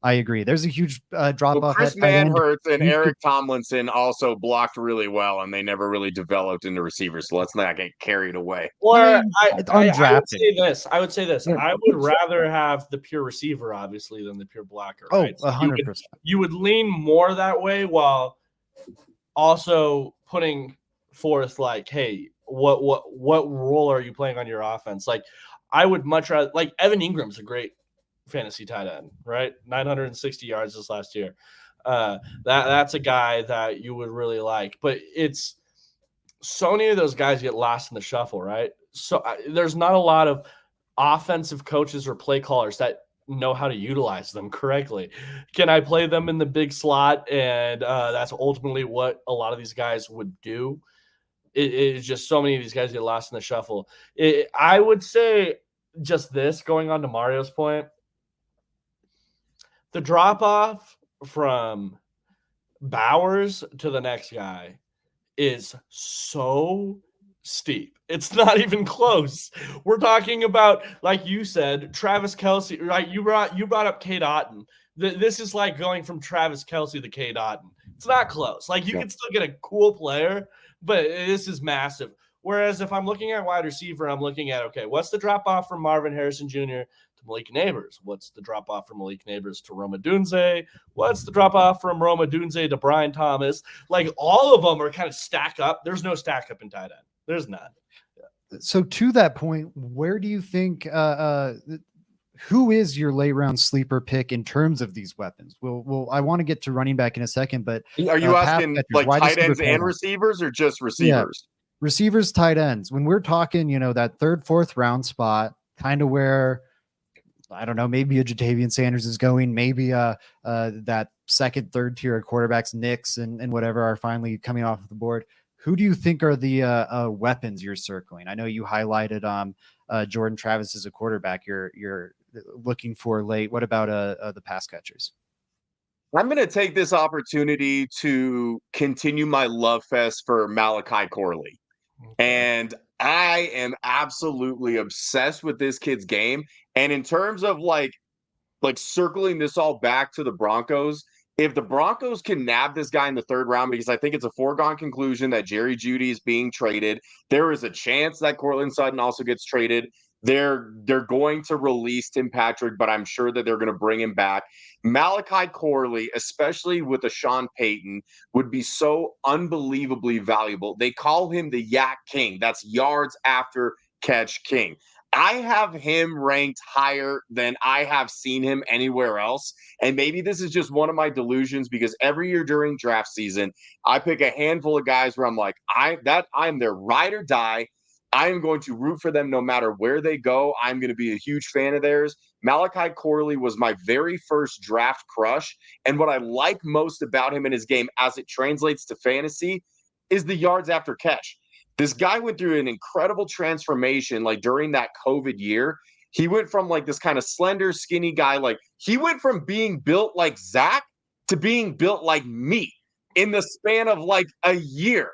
I agree. There's a huge drop off. Chris Manhurts and Eric Tomlinson also blocked really well, and they never really developed into receivers. So let's not get carried away. Or I would say this. I would rather have the pure receiver, obviously, than the pure blocker. Right? 100%. You would lean more that way, while also putting forth like, hey, what role are you playing on your offense? Like, I would much rather, like, Evan Ingram's a great fantasy tight end, right? 960 yards this last year. That's a guy that you would really like, but it's so many of those guys get lost in the shuffle, right? So there's not a lot of offensive coaches or play callers that know how to utilize them correctly. Can I play them in the big slot? And that's ultimately what a lot of these guys would do. It's just so many of these guys get lost in the shuffle. I would say just this, going on to Mario's point, the drop off from Bowers to the next guy is so steep. It's not even close. We're talking about, like you said, Travis Kelce, right? You brought up Cade Otton. This is like going from Travis Kelce to Cade Otton. It's not close. Like you can still get a cool player, but this is massive. Whereas if I'm looking at wide receiver, I'm looking at, okay, what's the drop off from Marvin Harrison Jr. to Malik Neighbors? What's the drop off from Malik Neighbors to Roma Dunze? What's the drop off from Roma Dunze to Brian Thomas? Like all of them are kind of stack up. There's no stack up in tight end. There's none. So to that point, where do you think who is your late round sleeper pick in terms of these weapons? Well, I want to get to running back in a second, but are you asking like tight ends and receivers or just receivers? Yeah. Receivers, tight ends. When we're talking, that third, fourth round spot, kind of where, I don't know, maybe a Jatavian Sanders is going, maybe that second, third tier of quarterbacks, Knicks and whatever are finally coming off the board. Who do you think are the weapons you're circling? I know you highlighted Jordan Travis as a quarterback. You're looking for late. What about the pass catchers? I'm going to take this opportunity to continue my love fest for Malachi Corley. And I am absolutely obsessed with this kid's game. And in terms of like circling this all back to the Broncos, if the Broncos can nab this guy in the third round, because I think it's a foregone conclusion that Jerry Jeudy is being traded, there is a chance that Courtland Sutton also gets traded. They're going to release Tim Patrick, but I'm sure that they're going to bring him back. Malachi Corley, especially with a Sean Payton, would be so unbelievably valuable. They call him the Yak King. That's yards after catch king. I have him ranked higher than I have seen him anywhere else. And maybe this is just one of my delusions because every year during draft season, I pick a handful of guys where I'm like, I'm their ride or die. I am going to root for them no matter where they go. I'm going to be a huge fan of theirs. Malachi Corley was my very first draft crush. And what I like most about him in his game as it translates to fantasy is the yards after catch. This guy went through an incredible transformation like during that COVID year. He went from like this kind of slender, skinny guy. Like he went from being built like Zach to being built like me in the span of like a year.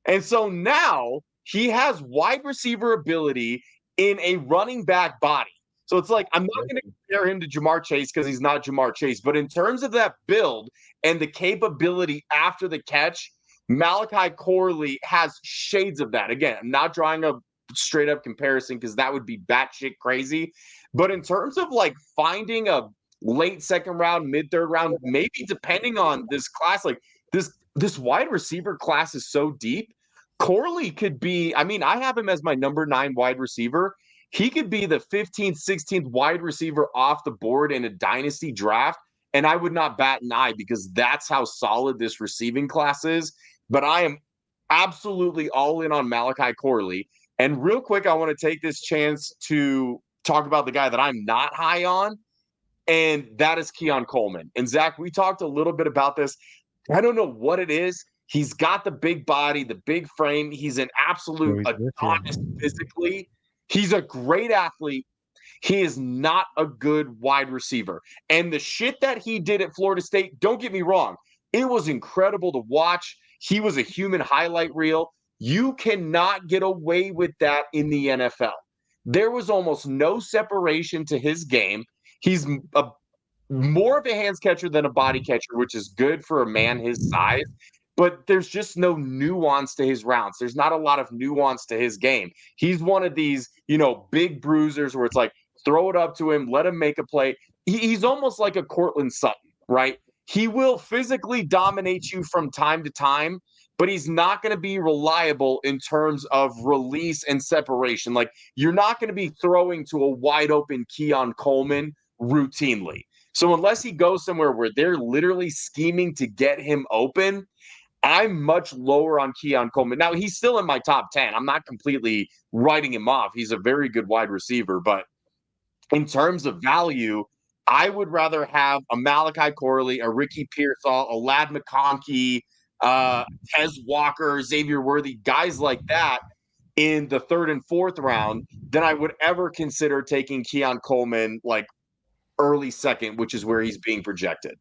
And so now he has wide receiver ability in a running back body. So it's like, I'm not going to compare him to Jamar Chase because he's not Jamar Chase. But in terms of that build and the capability after the catch, Malachi Corley has shades of that. Again, I'm not drawing a straight up comparison because that would be batshit crazy. But in terms of like finding a late second round, mid third round, maybe depending on this class, like this wide receiver class is so deep. Corley could be, I mean, I have him as my number 9 wide receiver. He could be the 15th, 16th wide receiver off the board in a dynasty draft. And I would not bat an eye because that's how solid this receiving class is. But I am absolutely all in on Malachi Corley. And real quick, I want to take this chance to talk about the guy that I'm not high on, and that is Keon Coleman. And Zach, we talked a little bit about this. I don't know what it is. He's got the big body, the big frame. He's an absolute Adonis physically. He's a great athlete. He is not a good wide receiver. And the shit that he did at Florida State, don't get me wrong, it was incredible to watch. He was a human highlight reel. You cannot get away with that in the NFL. There was almost no separation to his game. He's more of a hands catcher than a body catcher, which is good for a man his size. But there's just no nuance to his routes. There's not a lot of nuance to his game. He's one of these, big bruisers where it's like, throw it up to him, let him make a play. He's almost like a Courtland Sutton, right? He will physically dominate you from time to time, but he's not going to be reliable in terms of release and separation. Like, you're not going to be throwing to a wide open Keon Coleman routinely. So unless he goes somewhere where they're literally scheming to get him open, I'm much lower on Keon Coleman. Now, he's still in my top 10. I'm not completely writing him off. He's a very good wide receiver. But in terms of value, I would rather have a Malachi Corley, a Ricky Pearsall, a Ladd McConkey, Tez Walker, Xavier Worthy, guys like that in the 3rd and 4th round than I would ever consider taking Keon Coleman like early 2nd, which is where he's being projected.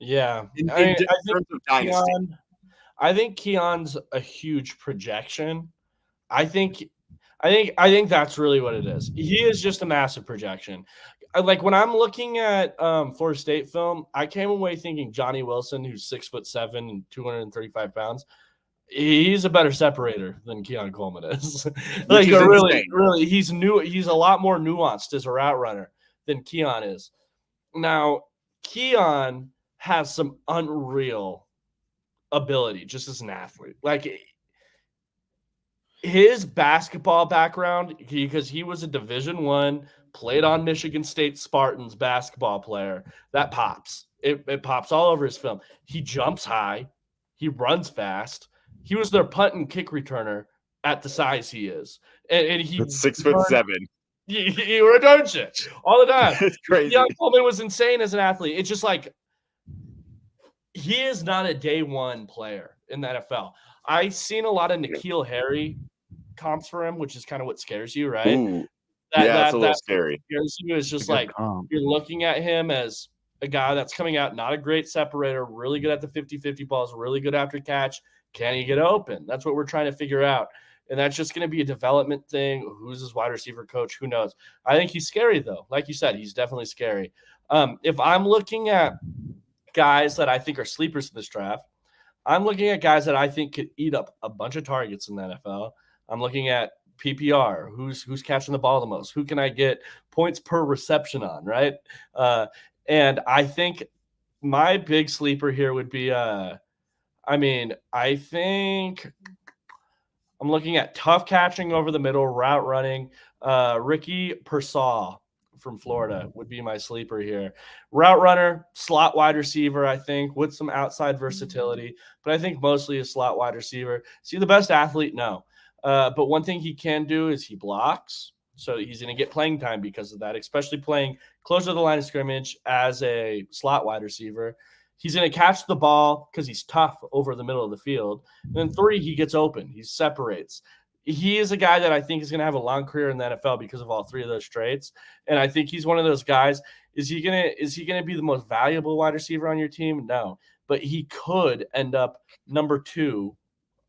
Yeah. In terms of dynasty. I think Keon's a huge projection. I think that's really what it is. He is just a massive projection. Like when I'm looking at Florida State film, I came away thinking Johnny Wilson, who's 6'7" and 235 pounds, he's a better separator than Keon Coleman is. Like really, he's a lot more nuanced as a route runner than Keon is. Now, Keon has some unreal ability just as an athlete. Like his basketball background, because he was a Division I, played on Michigan State Spartans basketball player, that pops. It pops all over his film. He jumps high. He runs fast. He was their punt and kick returner at the size he is. And he 6'7". He returns shit all the time. It's crazy. Young Coleman was insane as an athlete. It's just like he is not a day one player in the NFL. I've seen a lot of N'Keal Harry comps for him, which is kind of what scares you, right? Ooh. That's a little scary. Scares you is just like you're looking at him as a guy that's coming out, not a great separator, really good at the 50-50 balls, really good after catch. Can he get open? That's what we're trying to figure out. And that's just going to be a development thing. Who's his wide receiver coach? Who knows? I think he's scary, though. Like you said, he's definitely scary. If I'm looking at guys that I think are sleepers in this draft, I'm looking at guys that I think could eat up a bunch of targets in the NFL. I'm looking at PPR, who's catching the ball the most, who can I get points per reception on, right? And I think my big sleeper here would be, I think I'm looking at tough catching over the middle, route running. Ricky Pearsall from Florida would be my sleeper here. Route runner, slot wide receiver, I think, with some outside versatility, but I think mostly a slot wide receiver. Is he the best athlete? No. But one thing he can do is he blocks. So he's going to get playing time because of that, especially playing closer to the line of scrimmage as a slot wide receiver. He's going to catch the ball because he's tough over the middle of the field. And then 3, he gets open. He separates. He is a guy that I think is going to have a long career in the NFL because of all 3 of those traits. And I think he's one of those guys. Is he going to be the most valuable wide receiver on your team? No. But he could end up number 2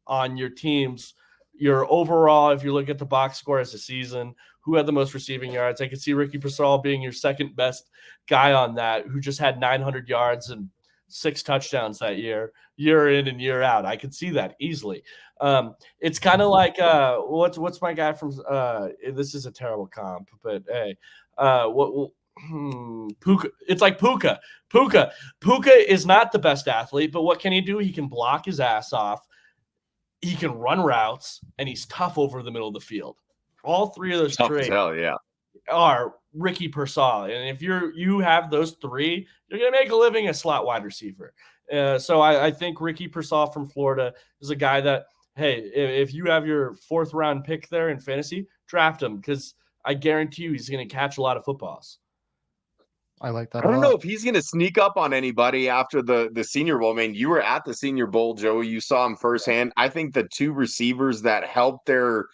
on your team's, your overall, if you look at the box score as a season, who had the most receiving yards. I could see Ricky Pearsall being your second best guy on that, who just had 900 yards and 6 touchdowns that year in and year out. I could see that easily. It's kind of like what's my guy from this is a terrible comp, but hey, Puka. It's like Puka. Puka is not the best athlete, but what can he do? He can block his ass off. He can run routes, and he's tough over the middle of the field. All 3 of those traits are Ricky Pearsall. And if you have those 3, you're going to make a living as slot wide receiver. So I think Ricky Pearsall from Florida is a guy that, hey, if you have your 4th round pick there in fantasy, draft him because I guarantee you he's going to catch a lot of footballs. I like that. I don't know if he's going to sneak up on anybody after the Senior Bowl. I mean, you were at the Senior Bowl, Joey. You saw him firsthand. I think the 2 receivers that helped their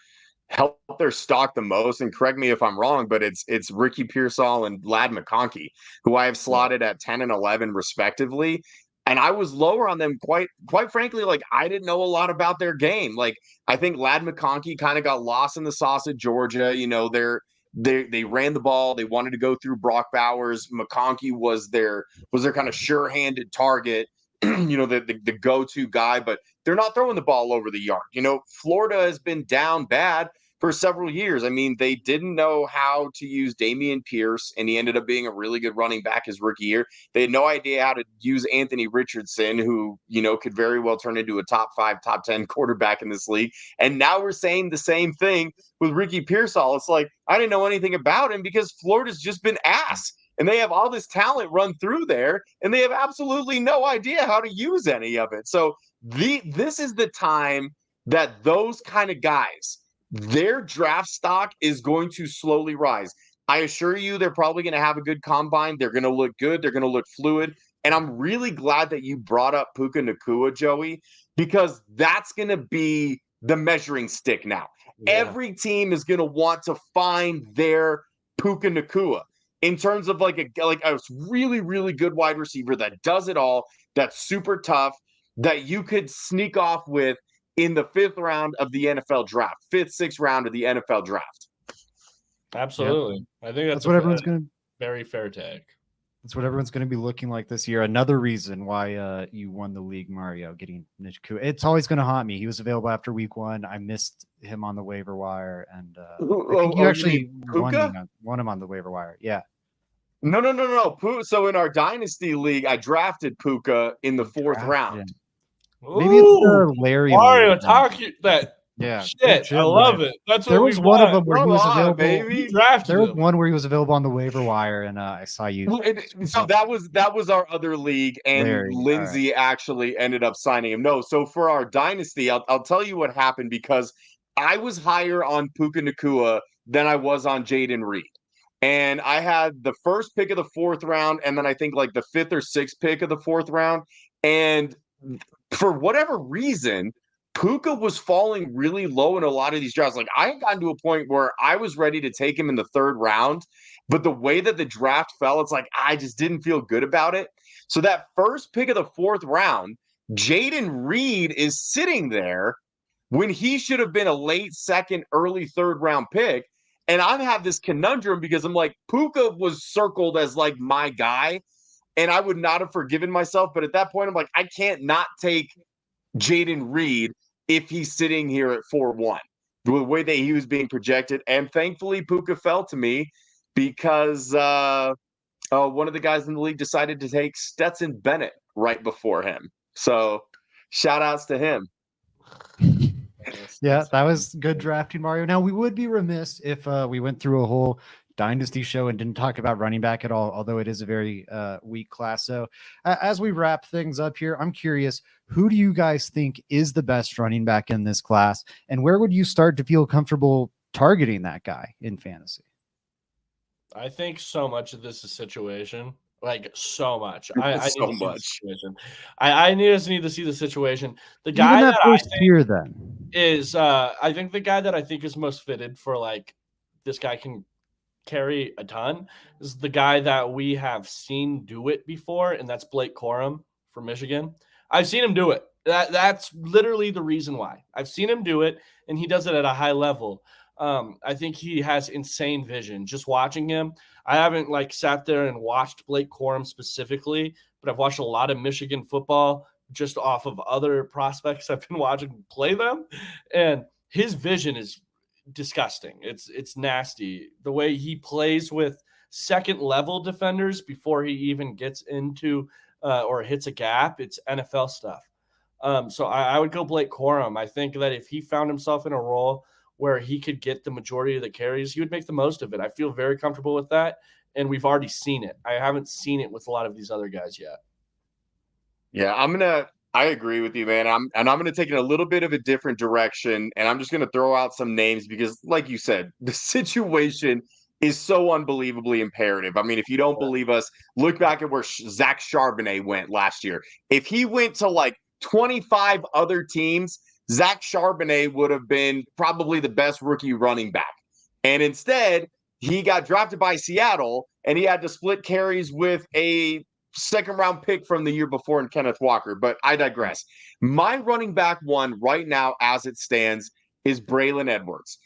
stock the most, and correct me if I'm wrong, but it's Ricky Pearsall and Ladd McConkey, who I have slotted at 10 and 11 respectively. And I was lower on them quite frankly. Like, I didn't know a lot about their game. Like, I think Ladd McConkey kind of got lost in the sauce at Georgia. You know, they ran the ball. They wanted to go through Brock Bowers. McConkey was their kind of sure-handed target, you know, the go-to guy, but they're not throwing the ball over the yard. You know, Florida has been down bad for several years. I mean, they didn't know how to use Dameon Pierce, and he ended up being a really good running back his rookie year. They had no idea how to use Anthony Richardson, who, you know, could very well turn into a top 5, top 10 quarterback in this league. And now we're saying the same thing with Ricky Pearsall. It's like, I didn't know anything about him because Florida's just been ass. And they have all this talent run through there, and they have absolutely no idea how to use any of it. So this is the time that those kind of guys, their draft stock is going to slowly rise. I assure you, they're probably going to have a good combine. They're going to look good. They're going to look fluid. And I'm really glad that you brought up Puka Nacua, Joey, because that's going to be the measuring stick now. Yeah. Every team is going to want to find their Puka Nacua in terms of like a really, really good wide receiver that does it all, that's super tough, that you could sneak off with in the 5th round of the NFL draft, 5th, 6th round of the NFL draft. Absolutely. Yep. I think that's what everyone's going to very fair take. That's what everyone's going to be looking like this year. Another reason why you won the league, Mario, getting Nacua. It's always going to haunt me. He was available after week 1. I missed him on the waiver wire, and I think you actually won him on the waiver wire. Yeah. No. So in our dynasty league, I drafted Puka in the 4th round. Maybe it's the Larry. Mario, talk that. Yeah, shit, I love it. That's there what was one of them where he was available. Baby. There was one where he was available on the waiver wire, and I saw you. So that was our other league, and Larry, Lindsay actually ended up signing him. No, so for our dynasty, I'll tell you what happened, because I was higher on Puka Nacua than I was on Jaden Reed. And I had the first pick of the 4th round, and then I think like the 5th or 6th pick of the 4th round. And for whatever reason, Puka was falling really low in a lot of these drafts. Like, I had gotten to a point where I was ready to take him in the 3rd round, but the way that the draft fell, it's like I just didn't feel good about it. So that first pick of the 4th round, Jaden Reed is sitting there when he should have been a late 2nd, early 3rd round pick. And I have this conundrum because I'm like, Puka was circled as like my guy, and I would not have forgiven myself. But at that point, I'm like, I can't not take Jaden Reed if he's sitting here at 4-1, the way that he was being projected. And thankfully, Puka fell to me because one of the guys in the league decided to take Stetson Bennett right before him. So shout outs to him. Yeah, that was good drafting, Mario. Now, we would be remiss if we went through a whole dynasty show and didn't talk about running back at all, although it is a very weak class. So as we wrap things up here, I'm curious, who do you guys think is the best running back in this class, and where would you start to feel comfortable targeting that guy in fantasy? I think so much of this is situation. Like, so much. I just need to see the situation. The guy that first tier then is I think the guy that I think is most fitted for, like, this guy can carry a ton is the guy that we have seen do it before, and that's Blake Corum from Michigan. I've seen him do it. That's literally the reason why. I've seen him do it, and he does it at a high level. I think he has insane vision. Just watching him, I haven't like sat there and watched Blake Corum specifically, but I've watched a lot of Michigan football just off of other prospects I've been watching play them, and his vision is disgusting. It's nasty. The way he plays with second level defenders before he even gets into or hits a gap, it's NFL stuff. So I would go Blake Corum. I think that if he found himself in a role where he could get the majority of the carries, he would make the most of it. I feel very comfortable with that, and we've already seen it. I haven't seen it with a lot of these other guys yet. Yeah, I agree with you, man. I'm going to take it a little bit of a different direction, and I'm just going to throw out some names because, like you said, the situation is so unbelievably imperative. I mean, if you don't believe us, look back at where Zach Charbonnet went last year. If he went to like 25 other teams, Zach Charbonnet would have been probably the best rookie running back. And instead, he got drafted by Seattle, and he had to split carries with a second-round pick from the year before in Kenneth Walker. But I digress. My running back one right now, as it stands, is Braylon Edwards.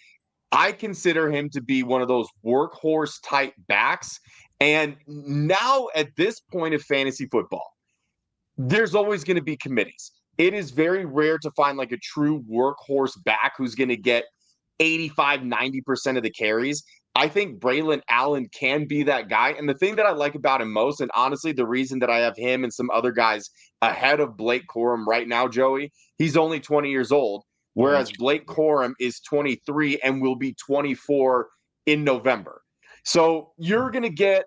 I consider him to be one of those workhorse-type backs. And now, at this point of fantasy football, there's always going to be committees. It is very rare to find like a true workhorse back who's going to get 85, 90% of the carries. I think Braylon Allen can be that guy. And the thing that I like about him most, and honestly, the reason that I have him and some other guys ahead of Blake Corum right now, Joey, he's only 20 years old, whereas Blake Corum is 23 and will be 24 in November. So you're going to get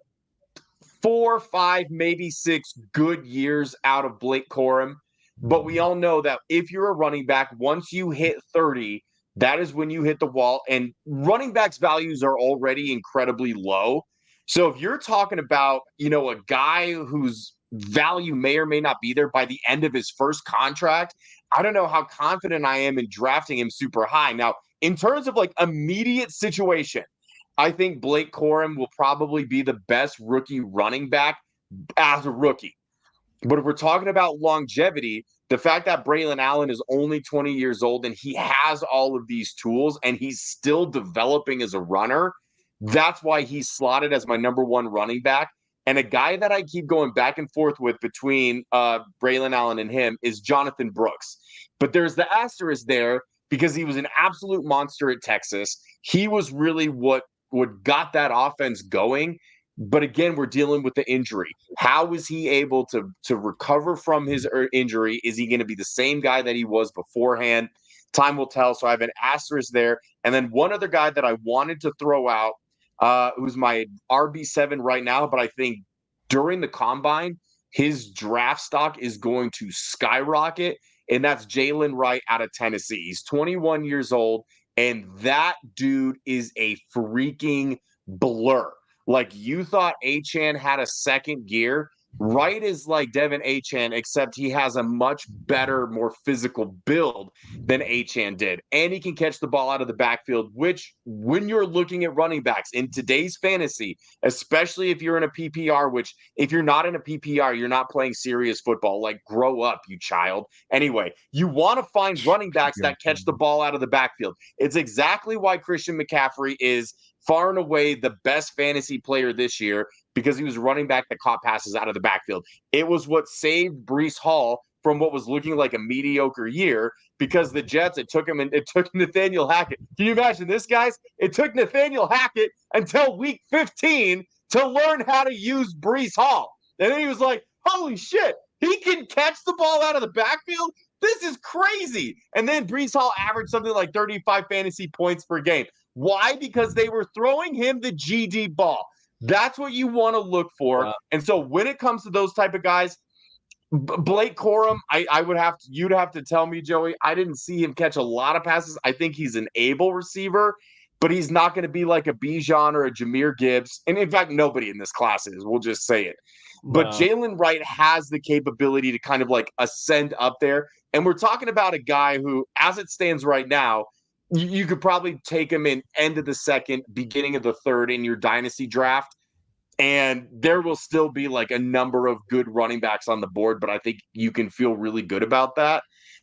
4, 5, maybe 6 good years out of Blake Corum. But we all know that if you're a running back, once you hit 30, that is when you hit the wall. And running backs' values are already incredibly low. So if you're talking about, a guy whose value may or may not be there by the end of his first contract, I don't know how confident I am in drafting him super high. Now, in terms of like immediate situation, I think Blake Corum will probably be the best rookie running back as a rookie. But if we're talking about longevity, the fact that Braylon Allen is only 20 years old and he has all of these tools and he's still developing as a runner, that's why he's slotted as my number one running back. And a guy that I keep going back and forth with between Braylon Allen and him is Jonathan Brooks. But there's the asterisk there because he was an absolute monster at Texas. He was really what got that offense going. But again, we're dealing with the injury. How is he able to recover from his injury? Is he going to be the same guy that he was beforehand? Time will tell. So I have an asterisk there. And then one other guy that I wanted to throw out, who's my RB7 right now, but I think during the combine, his draft stock is going to skyrocket. And that's Jalen Wright out of Tennessee. He's 21 years old. And that dude is a freaking blur. Like you thought Achane had a second gear. Wright is like Devin Achane, except he has a much better, more physical build than Achane did. And he can catch the ball out of the backfield, which when you're looking at running backs in today's fantasy, especially if you're in a PPR, which if you're not in a PPR, you're not playing serious football. Like grow up, you child. Anyway, you want to find running backs that catch the ball out of the backfield. It's exactly why Christian McCaffrey is far and away the best fantasy player this year because he was running back that caught passes out of the backfield. It was what saved Breece Hall from what was looking like a mediocre year because the Jets, it took Nathaniel Hackett. Can you imagine this, guys? It took Nathaniel Hackett until week 15 to learn how to use Breece Hall. And then he was like, holy shit, he can catch the ball out of the backfield? This is crazy. And then Breece Hall averaged something like 35 fantasy points per game. Why? Because they were throwing him the GD ball. That's what you want to look for. Wow. And so when it comes to those type of guys, Blake Corum, you'd have to tell me, Joey, I didn't see him catch a lot of passes. I think he's an able receiver, but he's not going to be like a Bijan or a Jahmyr Gibbs. And in fact, nobody in this class is. We'll just say it. But Jalen Wright has the capability to kind of like ascend up there. And we're talking about a guy who, as it stands right now, you could probably take him in end of the second, beginning of the third in your dynasty draft. And there will still be like a number of good running backs on the board, but I think you can feel really good about that.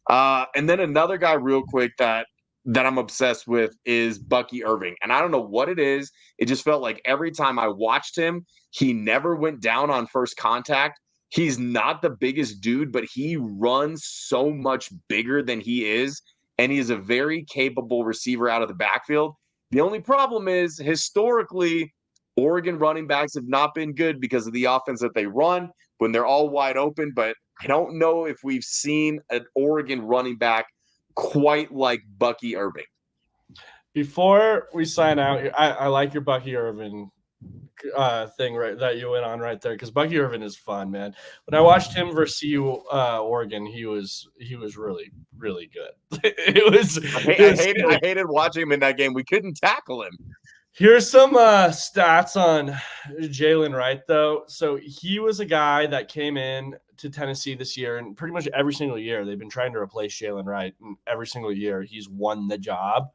And then another guy real quick that I'm obsessed with is Bucky Irving. And I don't know what it is. It just felt like every time I watched him, he never went down on first contact. He's not the biggest dude, but he runs so much bigger than he is. And he is a very capable receiver out of the backfield. The only problem is historically, Oregon running backs have not been good because of the offense that they run when they're all wide open. But I don't know if we've seen an Oregon running back quite like Bucky Irving. Before we sign out, I like your Bucky Irving thing right that you went on right there because Bucky Irving is fun, man. When I watched him versus Oregon, he was really, really good. I hated watching him in that game. We couldn't tackle him. Here's some stats on Jalen Wright, though. So he was a guy that came in to Tennessee this year, and pretty much every single year they've been trying to replace Jalen Wright, and every single year he's won the job.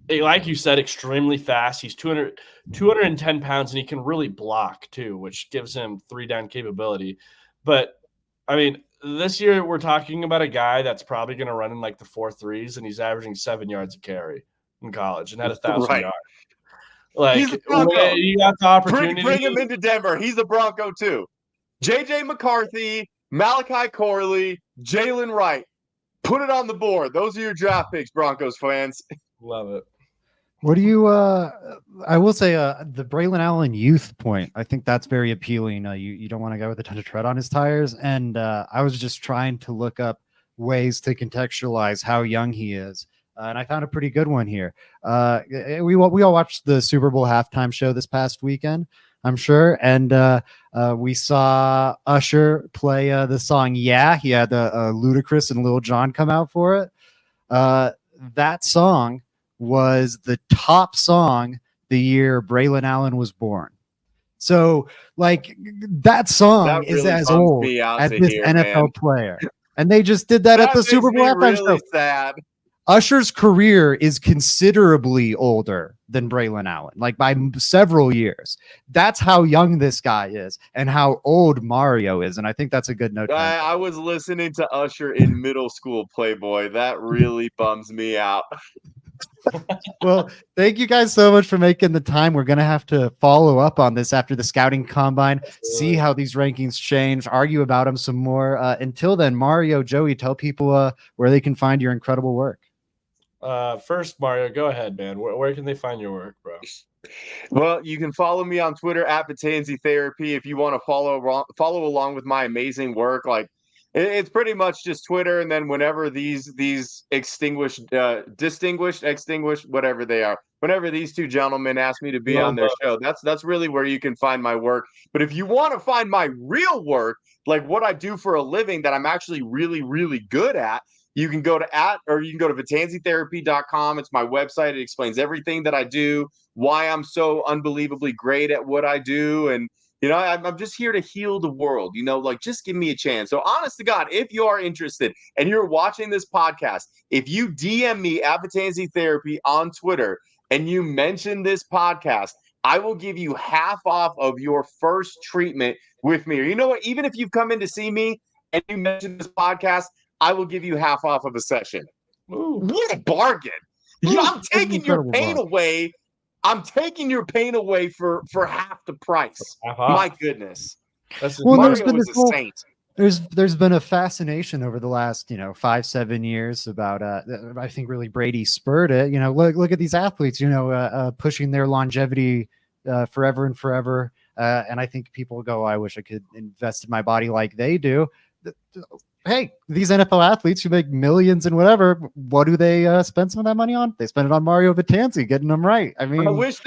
Like you said, extremely fast. He's 210 pounds, and he can really block too, which gives him 3-down capability. But, I mean, this year we're talking about a guy that's probably going to run in like the 4.3s, and he's averaging 7 yards a carry in college and had 1,000 yards. Like, he's a Bronco. You got the opportunity. Bring him into Denver. He's a Bronco too. JJ McCarthy, Malachi Corley, Jalen Wright. Put it on the board. Those are your draft picks, Broncos fans. Love it. What do you I will say the Braylon Allen youth point, I think that's very appealing. You don't want to go with a ton of tread on his tires. And I was just trying to look up ways to contextualize how young he is. And I found a pretty good one here. We all watched the Super Bowl halftime show this past weekend, I'm sure. And we saw Usher play the song Yeah. He had Ludacris and Lil Jon come out for it. that song was the top song the year Braylon Allen was born. So, like, that song That is really as bums old me out as to this hear, NFL man. player. And they just did that at the Super Bowl halftime really show. sad. Usher's career is considerably older than Braylon Allen, like by several years. That's how young this guy is and how old Mario is. And I think that's a good note. I was listening to Usher in middle school, Playboy. That really bums me out. Well, thank you guys so much for making the time. We're going to have to follow up on this after the scouting combine, see how these rankings change, argue about them some more. Until then, Mario, Joey, tell people where they can find your incredible work. First, Mario, go ahead, man. Where can they find your work, bro? Well, you can follow me on Twitter at Patanzi Therapy if you want to follow along with my amazing work. Like, it's pretty much just Twitter, and then whenever these distinguished, whatever they are, whenever these two gentlemen ask me to be on their show, that's really where you can find my work. But if you want to find my real work, like what I do for a living that I'm actually really, really good at, you can go to VatanziTherapy.com. It's my website. It explains everything that I do, why I'm so unbelievably great at what I do. And, you know, I'm just here to heal the world, you know, like just give me a chance. So honest to God, if you are interested and you're watching this podcast, if you DM me at Vatanzi Therapy on Twitter and you mention this podcast, I will give you half off of your first treatment with me. Or you know what? Even if you've come in to see me and you mention this podcast, I will give you half off of a session. Ooh. What a bargain. Ooh, I'm taking your pain away. I'm taking your pain away for half the price. My goodness. Well, Mario was a saint. There's been a fascination over the last 5-7 years about I think really Brady spurred it. Look at these athletes pushing their longevity forever and forever, and I think people go, I wish I could invest in my body like they do. Hey, these NFL athletes who make millions and whatever, what do they spend some of that money on? They spend it on Mario Vatanzi, getting them right. I mean, I wish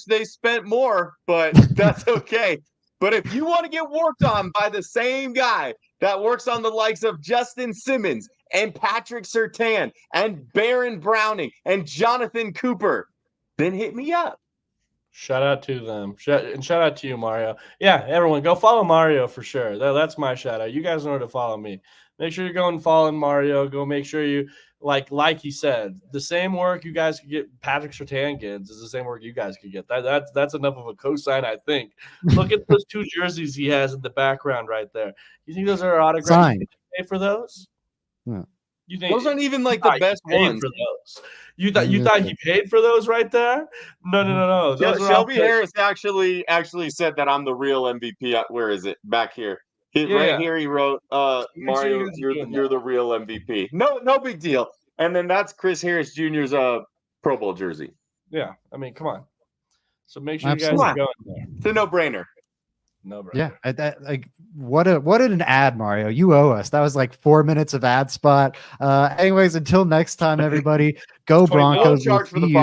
they spent more, but that's okay. But if you want to get worked on by the same guy that works on the likes of Justin Simmons and Patrick Surtain and Baron Browning and Jonathan Cooper, then hit me up. Shout out to them. And shout out to you, Mario. Yeah, everyone, go follow Mario for sure. That's my shout out. You guys know where to follow me. Make sure you're going following Mario. Go make sure you, like he said, the same work you guys could get Patrick Surtain gets is the same work you guys could get. That's enough of a cosign, I think. Look at those two jerseys he has in the background right there. You think those are autographs? Signed. You pay for those? Yeah. You think those aren't even like the best ones for those? You thought he paid for those right there? No. Shelby Harris actually said that I'm the real MVP. Where is it? Back here. Right here he wrote, Mario, you're the real MVP. No big deal. And then that's Chris Harris Jr.'s Pro Bowl jersey. Yeah, I mean, come on. So make sure you guys are going there. It's a no-brainer. Yeah, what an ad, Mario. You owe us. That was like 4 minutes of ad spot. Anyways, until next time, everybody, go Broncos. We'll see you